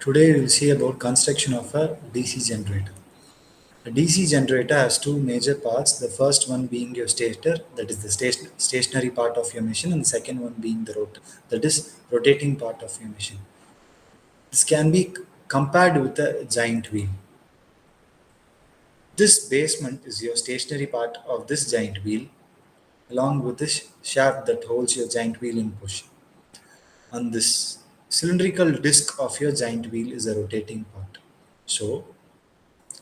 Today we will see about construction of a DC generator. A DC generator has two major parts. The first one being your stator, that is the stationary part of your machine, and the second one being the rotor, that is rotating part of your machine. This can be compared with a giant wheel. This basement is your stationary part of this giant wheel, along with this shaft that holds your giant wheel in position. And this cylindrical disc of your giant wheel is a rotating part. So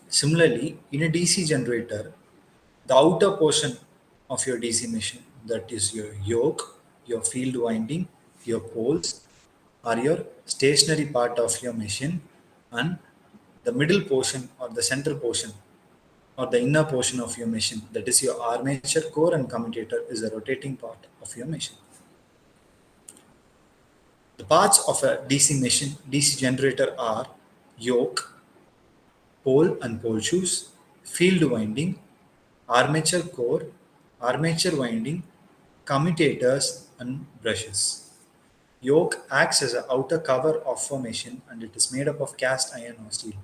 similarly, in a DC generator, the outer portion of your DC machine, that is your yoke, your field winding, your poles, are your stationary part of your machine, and the middle portion or the central portion or the inner portion of your machine, that is your armature core and commutator, is a rotating part of your machine. The parts of a DC machine, DC generator are yoke, pole and pole shoes, field winding, armature core, armature winding, commutators, and brushes. Yoke acts as an outer cover of a machine and it is made up of cast iron or steel.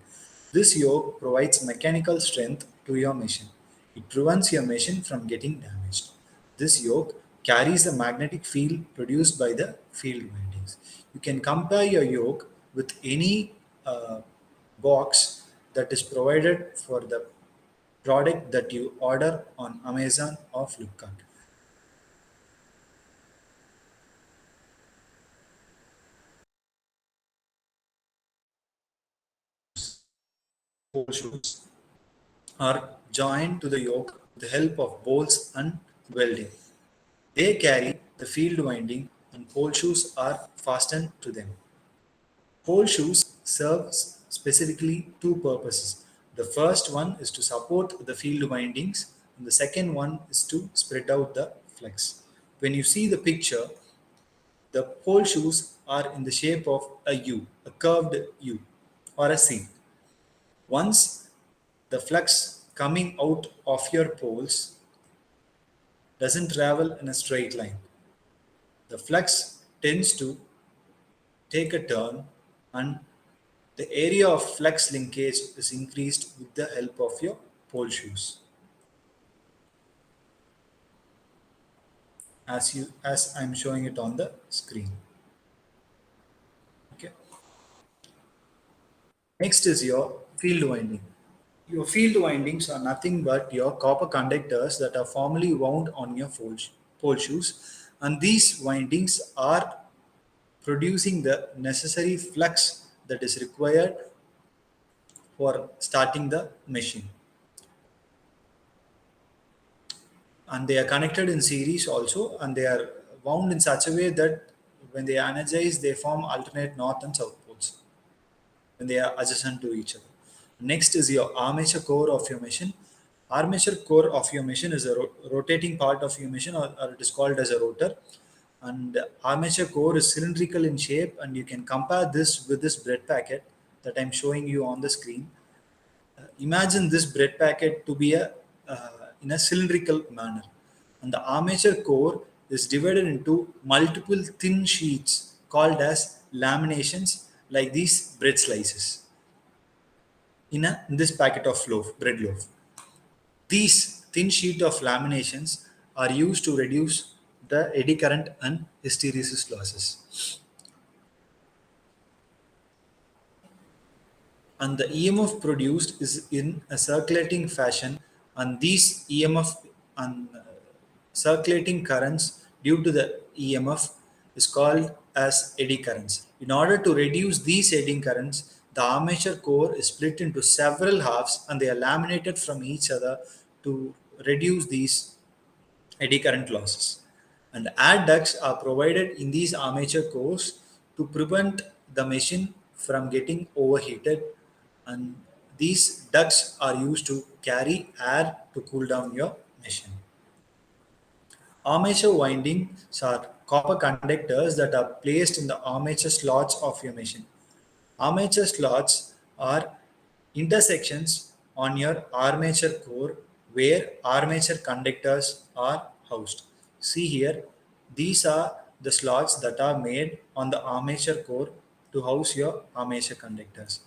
This yoke provides mechanical strength to your machine. It prevents your machine from getting damaged. This yoke carries the magnetic field produced by the field windings. You can compare your yoke with any box that is provided for the product that you order on Amazon or Flipkart. Pole shoes are joined to the yoke with the help of bolts and welding. They carry the field winding and pole shoes are fastened to them. Pole shoes serve specifically two purposes. The first one is to support the field windings, and the second one is to spread out the flex. When you see the picture, the pole shoes are in the shape of a U, a curved U, or a C. Once the flux coming out of your poles doesn't travel in a straight line, the flux tends to take a turn and the area of flux linkage is increased with the help of your pole shoes. As I'm showing it on the screen. Okay. Next is your field winding. Your field windings are nothing but your copper conductors that are formally wound on your pole shoes, and these windings are producing the necessary flux that is required for starting the machine. And they are connected in series also, and they are wound in such a way that when they are energized, they form alternate north and south poles when they are adjacent to each other. Next is your armature core of your machine. Armature core of your machine is a rotating part of your machine, or it is called as a rotor. And armature core is cylindrical in shape, and you can compare this with this bread packet that I'm showing you on the screen. Imagine this bread packet to be in a cylindrical manner, and the armature core is divided into multiple thin sheets called as laminations, like these bread slices in this packet of bread loaf. These thin sheet of laminations are used to reduce the eddy current and hysteresis losses. And the EMF produced is in a circulating fashion, and these EMF and circulating currents due to the EMF is called as eddy currents. In order to reduce these eddy currents, the armature core is split into several halves and they are laminated from each other to reduce these eddy current losses. And air ducts are provided in these armature cores to prevent the machine from getting overheated. And these ducts are used to carry air to cool down your machine. Armature windings are copper conductors that are placed in the armature slots of your machine. Armature slots are intersections on your armature core where armature conductors are housed. See here, these are the slots that are made on the armature core to house your armature conductors.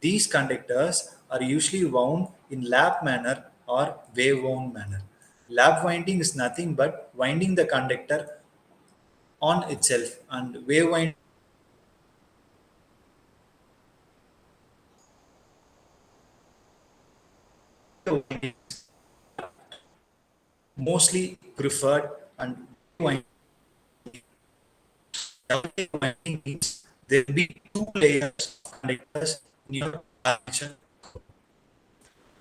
These conductors are usually wound in lap manner or wave wound manner. Lap winding is nothing but winding the conductor on itself, and wave winding mostly preferred, and winding means there will be two layers of conductors in your armature.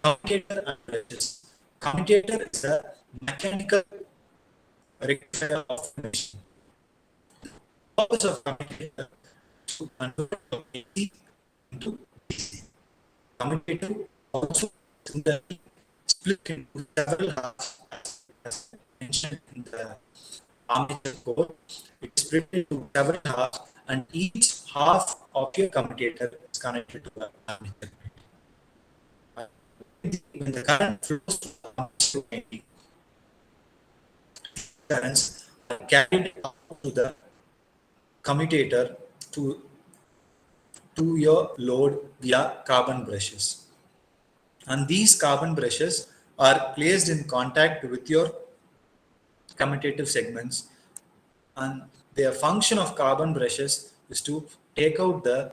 Commutator and brushes. Commutator is a mechanical rectifier of the machine. The purpose of commutator is to convert from AC into DC. Commutator also similarly split into several halves as mentioned in the armature code. It is split into several halves, and each half of your commutator is connected to the armature. When the current flows to the armature winding, currents are carried out to the commutator to your load via carbon brushes. And these carbon brushes are placed in contact with your commutative segments, and the function of carbon brushes is to take out the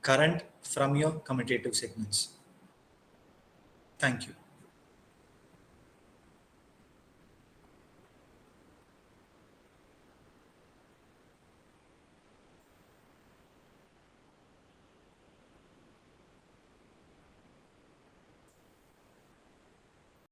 current from your commutative segments. Thank you.